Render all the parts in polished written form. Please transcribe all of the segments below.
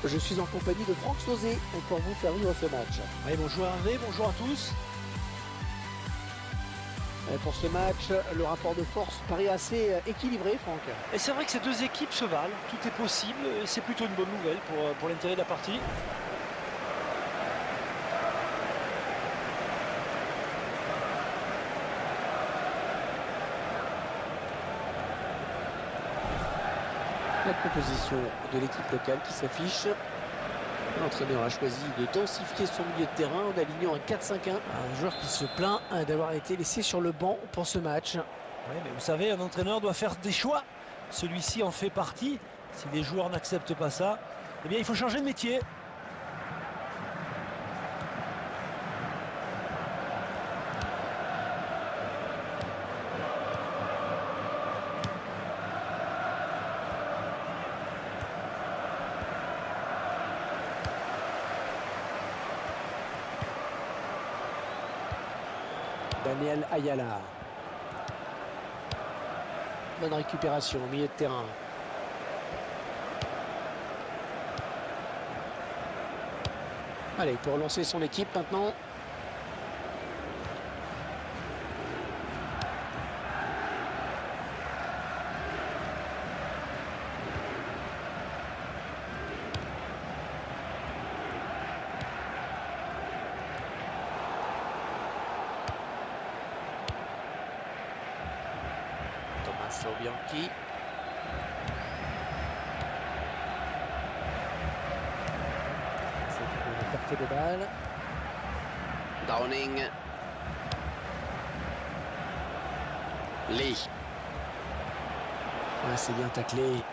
Je suis en compagnie de Franck Sauzet pour vous faire vivre ce match. Oui, bonjour Hervé, bonjour à tous. Pour ce match, le rapport de force paraît assez équilibré, Franck. Et c'est vrai que ces deux équipes se valent, tout est possible, et c'est plutôt une bonne nouvelle pour l'intérêt de la partie. La composition de l'équipe locale qui s'affiche. L'entraîneur a choisi de densifier son milieu de terrain en alignant un 4-5-1. Un joueur qui se plaint d'avoir été laissé sur le banc pour ce match. Oui, mais vous savez, un entraîneur doit faire des choix. Celui-ci en fait partie. Si les joueurs n'acceptent pas ça, eh bien il faut changer de métier. Daniel Ayala. Bonne récupération au milieu de terrain. Allez, pour relancer son équipe maintenant. Tommaso Bianchi. C'est une perte de balle. Downing. Lee. Ah, c'est bien taclé.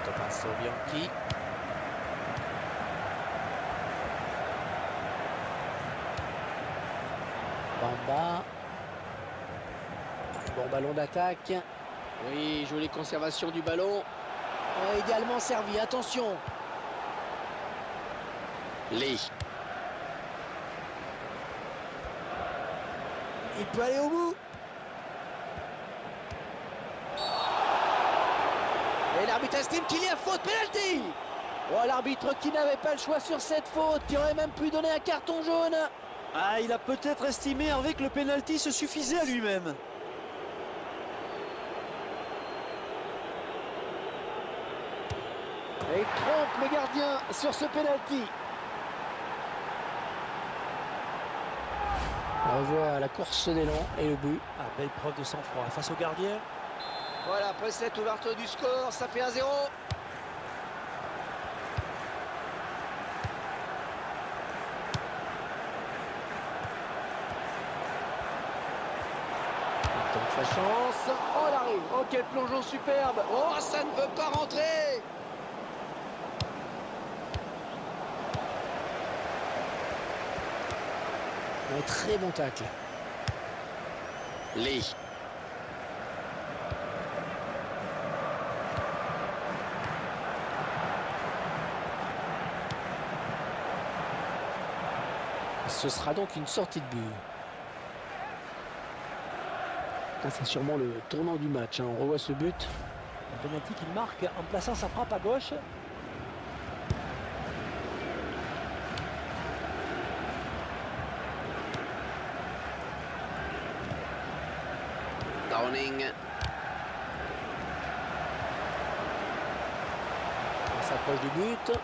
Tommaso Bianchi. Bamba. Bon ballon d'attaque. Oui, jolie conservation du ballon. Également servi, attention. Lee. Il peut aller au bout. Et l'arbitre estime qu'il y a faute, pénalty. Oh, l'arbitre qui n'avait pas le choix sur cette faute, qui aurait même pu donner un carton jaune. Ah, il a peut-être estimé Hervé que le pénalty se suffisait à lui-même. Et il trompe le gardien sur ce pénalty. On revoit la course d'élan et le but. Ah, belle preuve de sang-froid face au gardien. Voilà, après cette ouverture du score, ça fait 1-0. Il tente sa chance. Oh, l'arrêt. Oh, quel plongeon superbe. Oh, ça ne veut pas rentrer. Un très bon tacle. Lee. Ce sera donc une sortie de but. C'est sûrement le tournant du match. On revoit ce but. Un penalty qu'il marque en plaçant sa frappe à gauche. Downing. On s'approche du but.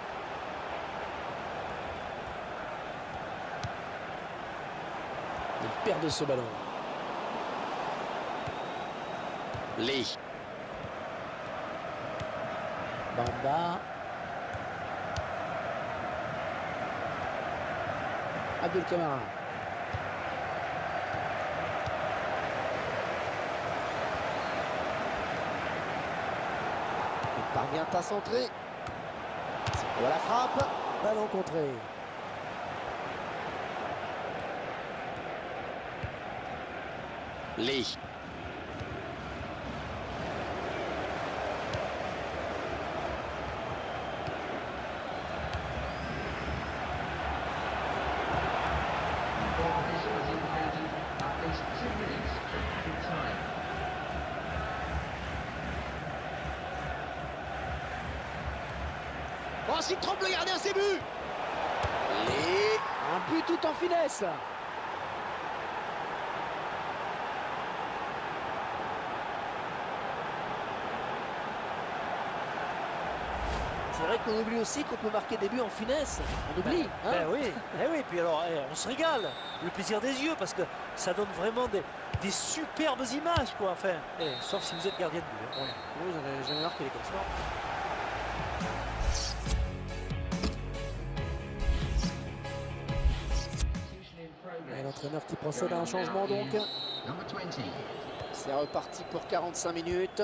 Il perd de ce ballon. Lee. Bamba. Abdel Camara. Il parvient à centrer. Voilà la frappe. Ballon contré. Lee. Oh, s'il trempe le gardien, c'est but. Et un but tout en finesse. C'est vrai qu'on oublie aussi qu'on peut marquer des buts en finesse. On oublie. Hein. Oui, oui, puis alors on se régale, le plaisir des yeux, parce que ça donne vraiment des superbes images, quoi. Enfin, sauf si vous êtes gardien de but. Hein. Ouais. Oui, j'en ai jamais marqué les comme ça. Et l'entraîneur qui procède à un changement donc. C'est reparti pour 45 minutes.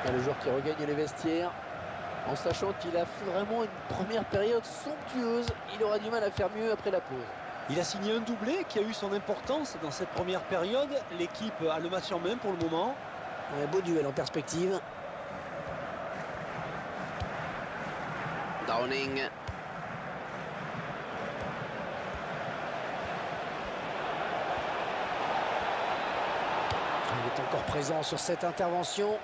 Et le joueur qui regagne les vestiaires en sachant qu'il a fait vraiment une première période somptueuse. Il aura du mal à faire mieux après la pause. Il a signé un doublé qui a eu son importance dans cette première période. L'équipe a le match en main pour le moment. Un beau duel en perspective. Downing. Il est encore présent sur cette intervention.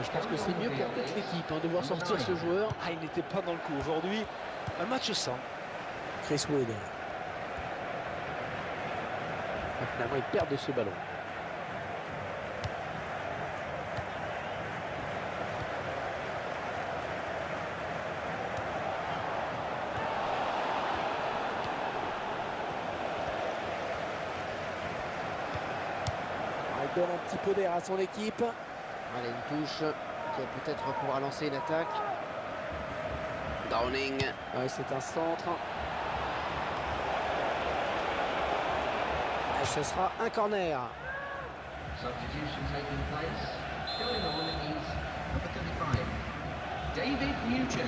Je pense que c'est mieux pour toute l'équipe de voir sortir ce joueur. Ah, il n'était pas dans le coup aujourd'hui. Un match sans. Chris Wood. Finalement, il perd de ce ballon. Il donne un petit peu d'air à son équipe. Allez, une touche qui va peut-être pouvoir lancer une attaque. Downing. Ouais, c'est un centre. Et ce sera un corner. Substitution taking place. Going on is number 35, David Nugent.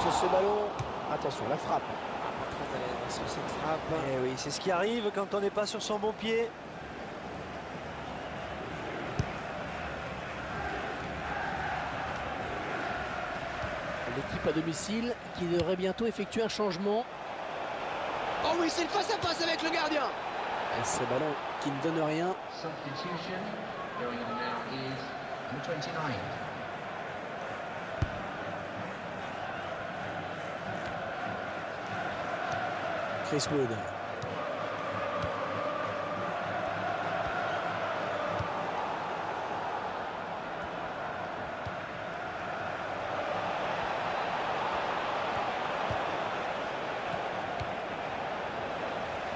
Sur ce ballon, attention, la frappe. Très à l'aise sur cette frappe. Eh oui, c'est ce qui arrive quand on n'est pas sur son bon pied. L'équipe à domicile qui devrait bientôt effectuer un changement. Oh oui, c'est le face-à-face avec le gardien. Et ce ballon qui ne donne rien. Substitution going on now is number 29. Chris Wood.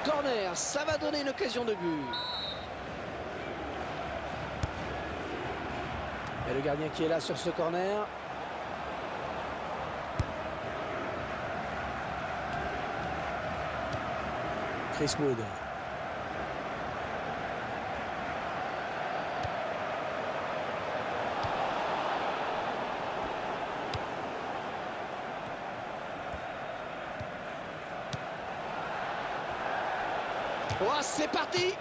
Corner, ça va donner une occasion de but. Et le gardien qui est là sur ce corner. Chris Wood. Oh, c'est parti.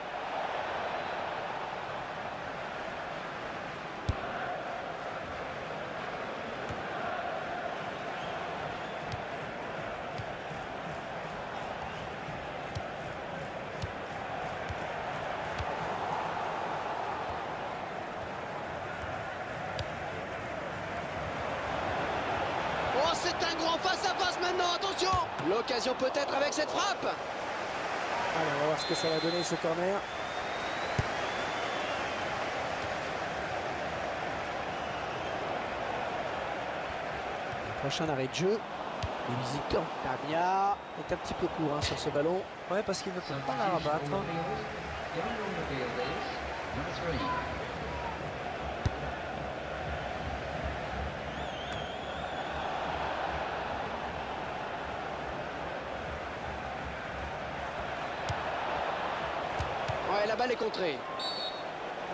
Oh, c'est un grand face-à-face maintenant, attention. L'occasion peut-être avec cette frappe. Allez, on va voir ce que ça va donner ce corner. Prochain arrêt de jeu. Les visiteurs, Lamia est un petit peu court sur ce ballon. Ouais, parce qu'il ne peut pas la Substitution rabattre. on the field. Going on the field is number 3. Ouais, la balle est contrée.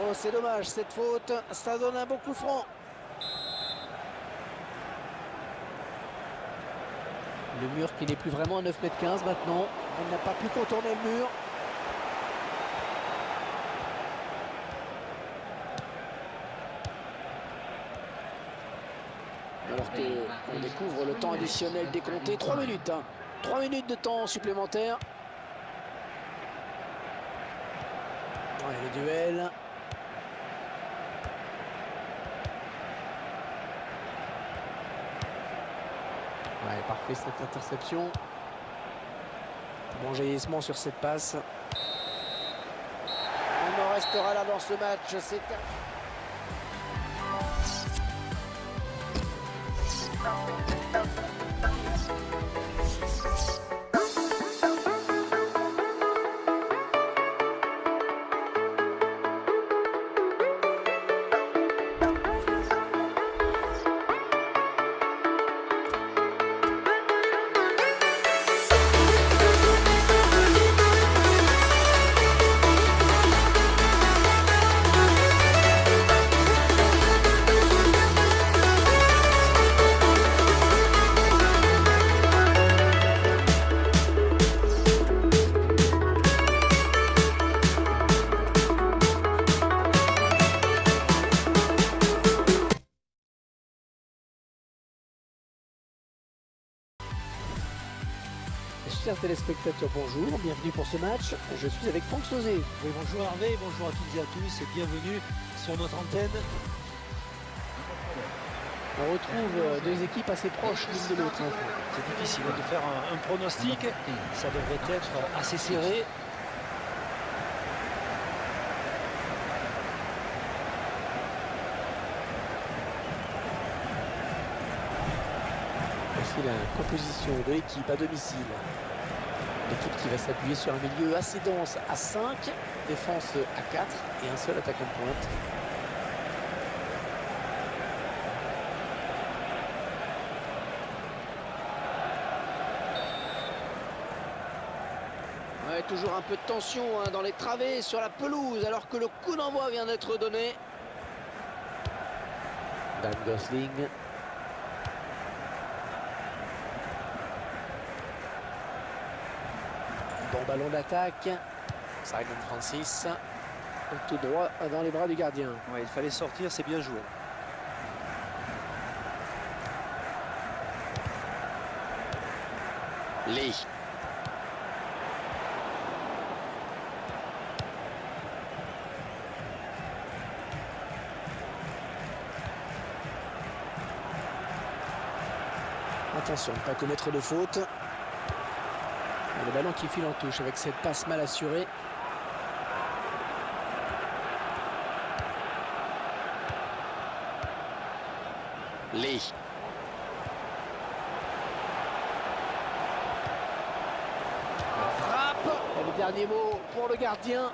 Oh, c'est dommage, cette faute, ça donne un bon coup franc. Le mur qui n'est plus vraiment à 9,15 m maintenant. Elle n'a pas pu contourner le mur. Alors qu'on découvre le temps additionnel décompté. 3 minutes. 3 minutes de temps supplémentaire. Ouais, le duel. Ouais, parfait cette interception. Bon jaillissement sur cette passe. On en restera là dans ce match. C'est Chers téléspectateurs, bonjour, bienvenue pour ce match. Je suis avec Franck Sauzé. Oui, bonjour Hervé, bonjour à toutes et à tous et bienvenue sur notre antenne. On retrouve deux équipes assez proches l'une de l'autre. C'est difficile de faire un pronostic, ça devrait être assez serré. Voici la composition de l'équipe à domicile. L'équipe qui va s'appuyer sur un milieu assez dense à 5, défense à 4 et un seul attaquant de pointe. Ouais, toujours un peu de tension dans les travées sur la pelouse alors que le coup d'envoi vient d'être donné. Dan Gosling. Bon ballon d'attaque. Simon Francis. Tout droit dans les bras du gardien. Ouais, il fallait sortir, c'est bien joué. Lee. Attention, ne pas commettre de faute. Et le ballon qui file en touche avec cette passe mal assurée. Lee. La frappe. Et le dernier mot pour le gardien.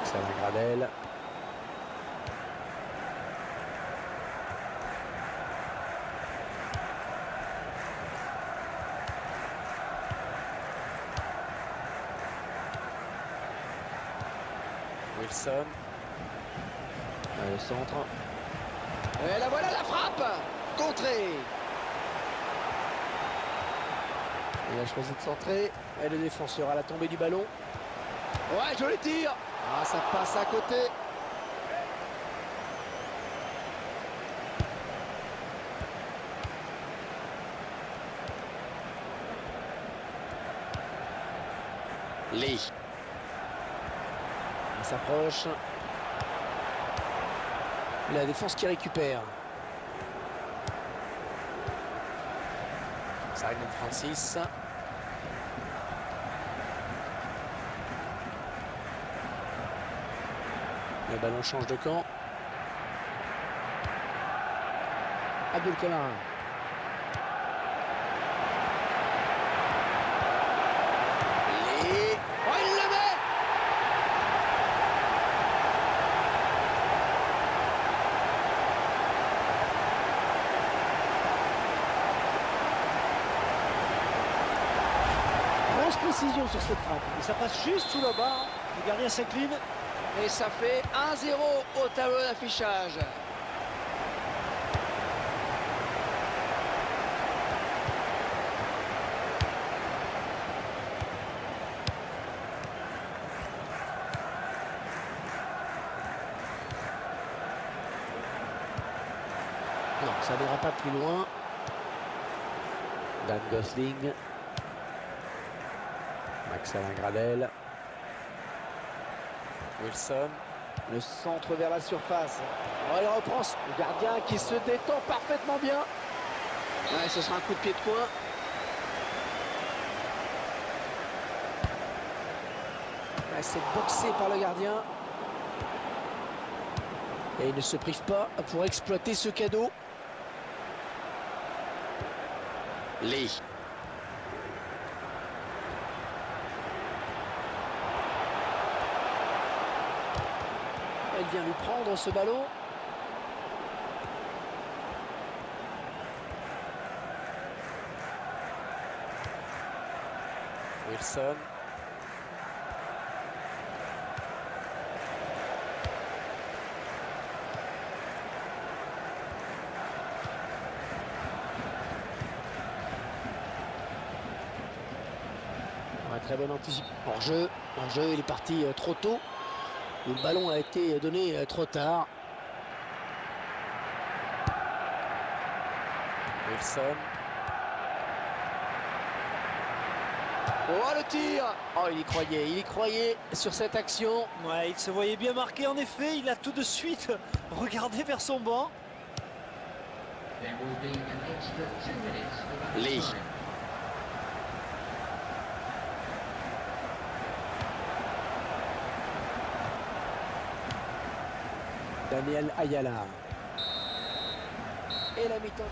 Axel Gradel. Wilson. Le centre. Et la voilà la frappe. Contrée. Il a choisi de centrer. Et le défenseur à la tombée du ballon. Ouais, joli tir. Ah, ça passe à côté. Lee. Il s'approche. La défense qui récupère. Ça arrive de Francis. Le ballon change de camp. Abdul Kamara. Oh, il le met! Grosse précision sur cette frappe. Et ça passe juste sous la barre. Le gardien s'incline. Et ça fait 1-0 au tableau d'affichage. Non, ça n'ira pas plus loin. Dan Gosling. Max-Alain Gradel. Wilson. Le centre vers la surface. Oh, il reprend le gardien qui se détend parfaitement bien. Ouais, ce sera un coup de pied de coin. Ouais, c'est boxé par le gardien. Et il ne se prive pas pour exploiter ce cadeau. Lee. Il vient lui prendre ce ballon. Wilson. Un très bon anticipation. Hors-jeu. Hors-jeu, il est parti trop tôt. Le ballon a été donné trop tard. Wilson. Oh, le tir! Oh, il y croyait sur cette action. Ouais, il se voyait bien marqué en effet. Il a tout de suite regardé vers son banc. There will be an extra 2 minutes of Lee. time. Daniel Ayala. Et la mi-temps.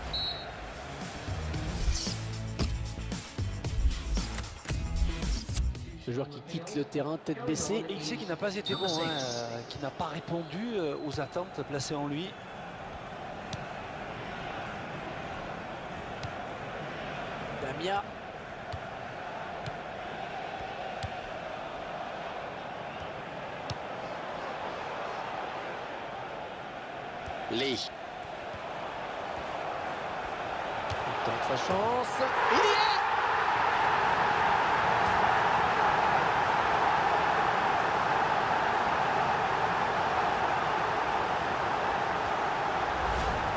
Le joueur qui quitte le terrain tête baissée. Et il sait qu'il n'a pas été bon, qu'il n'a pas répondu aux attentes placées en lui. Damia. Lee. Il tente sa chance. Il y est!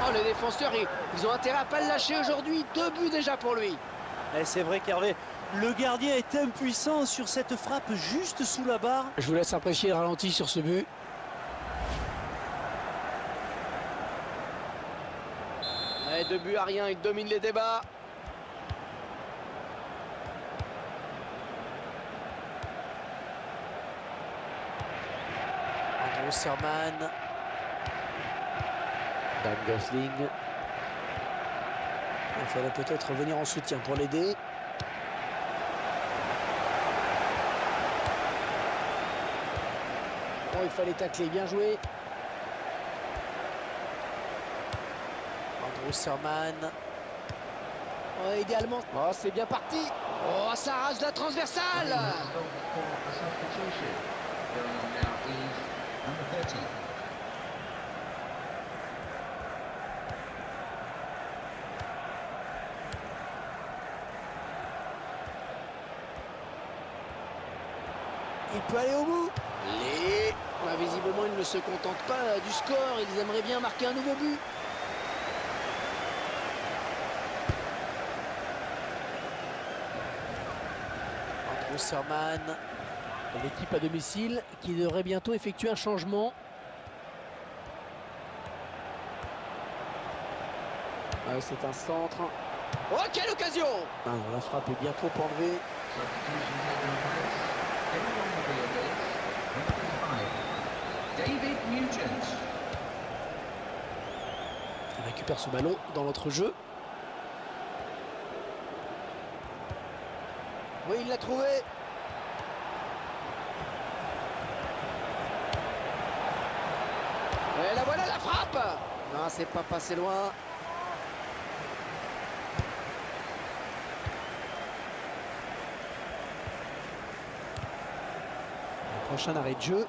Oh, les défenseurs, ils ont intérêt à pas le lâcher aujourd'hui. 2 buts déjà pour lui. Et c'est vrai qu'Hervé, le gardien est impuissant sur cette frappe juste sous la barre. Je vous laisse apprécier le ralenti sur ce but. Ouais, 2 buts à rien, il domine les débats. Andrew Serman. Dan Gosling. Il fallait peut-être revenir en soutien pour l'aider. Bon, il fallait tacler, bien joué. Andrew Serman. Oh, idéalement. Oh, c'est bien parti. Oh, ça rase la transversale. For a substitution. Going on now is number 30. Il peut aller au bout. Visiblement, ils ne se contentent pas du score. Ils aimeraient bien marquer un nouveau but. Andrew Serman. L'équipe à domicile qui devrait bientôt effectuer un changement. C'est un centre. Oh, quelle occasion! Ah non, la frappe est bien trop enlevée. Substitution taking place. Everyone will be a bit. Number 35. David Nugent. On récupère ce ballon dans notre jeu. Oui, il l'a trouvé. Et la voilà la frappe! Non, c'est pas passé loin. Prochain arrêt de jeu.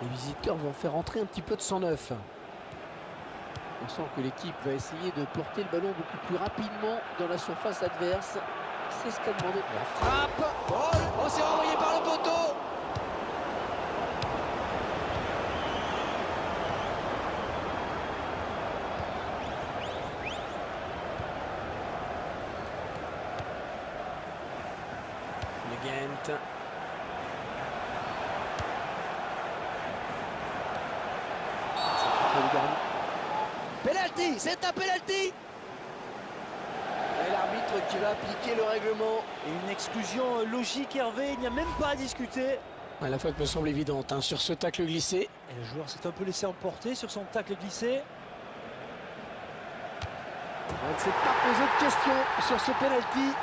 Les visiteurs vont faire entrer un petit peu de sang neuf. On sent que l'équipe va essayer de porter le ballon beaucoup plus rapidement dans la surface adverse. C'est ce qu'a demandé la frappe. Frappe! Oh, c'est renvoyé par le poteau! Le Ghent. Penalty! C'est un penalty! Et l'arbitre qui va appliquer le règlement. Et une exclusion logique, Hervé, il n'y a même pas à discuter. La faute me semble évidente sur ce tacle glissé. Et le joueur s'est un peu laissé emporter sur son tacle glissé. On ne s'est pas posé de questions sur ce penalty.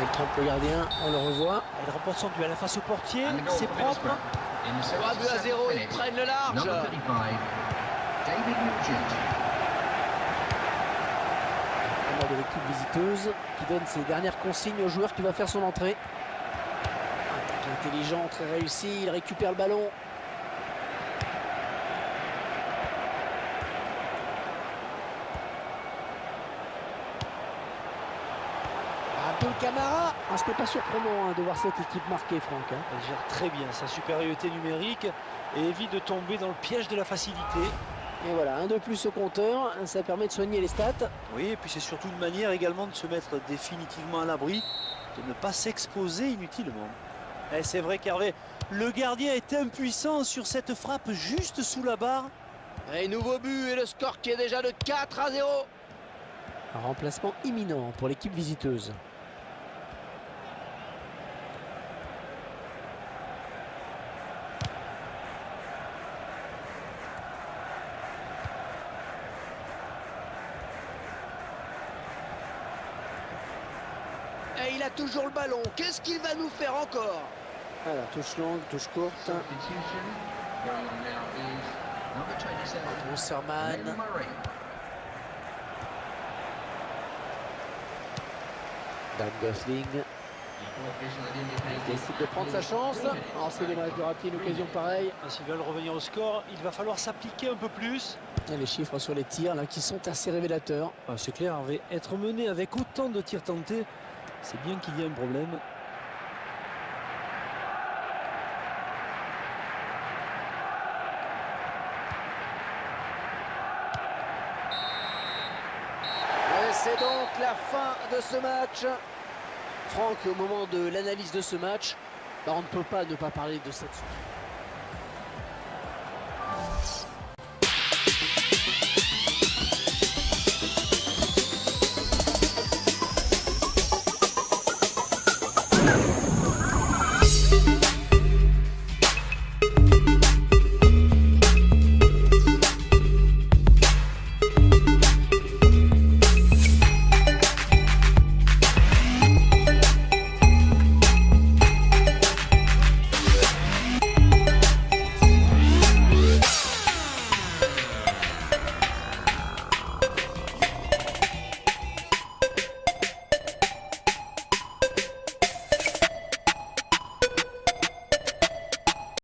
Il trompe le gardien, on le revoit. Il remporte son duel face au portier, And the goal c'est for propre. Middlesbrough. In the 3 buts à 0, 77th ils minute. prennent le large. Number 35. David Nugent. De l'équipe visiteuse qui donne ses dernières consignes au joueur qui va faire son entrée. Un tacle intelligent, très réussi, il récupère le ballon. Abdul Kamara, ce n'est pas surprenant de voir cette équipe marquée, Franck. Elle gère très bien sa supériorité numérique et évite de tomber dans le piège de la facilité. Et voilà, un de plus au compteur, ça permet de soigner les stats. Oui, et puis c'est surtout une manière également de se mettre définitivement à l'abri, de ne pas s'exposer inutilement. Et c'est vrai qu'Hervé, le gardien est impuissant sur cette frappe juste sous la barre. Et nouveau but et le score qui est déjà de 4 à 0. Un remplacement imminent pour l'équipe visiteuse. Et il a toujours le ballon. Qu'est-ce qu'il va nous faire encore? Alors, touche longue, touche courte. Substitution going on now is number 27. Bonserman. Nick Murray. Dan Gosling Official had indicated décide de prendre sa chance. Alors, c'est dommage de rater une occasion pareille. Et s'ils veulent revenir au score, il va falloir s'appliquer un peu plus. Et les chiffres sur les tirs là, qui sont assez révélateurs. C'est clair, Hervé, être mené avec autant de tirs tentés, c'est bien qu'il y ait un problème. Et c'est donc la fin de ce match. Franck, au moment de l'analyse de ce match, on ne peut pas ne pas parler de cette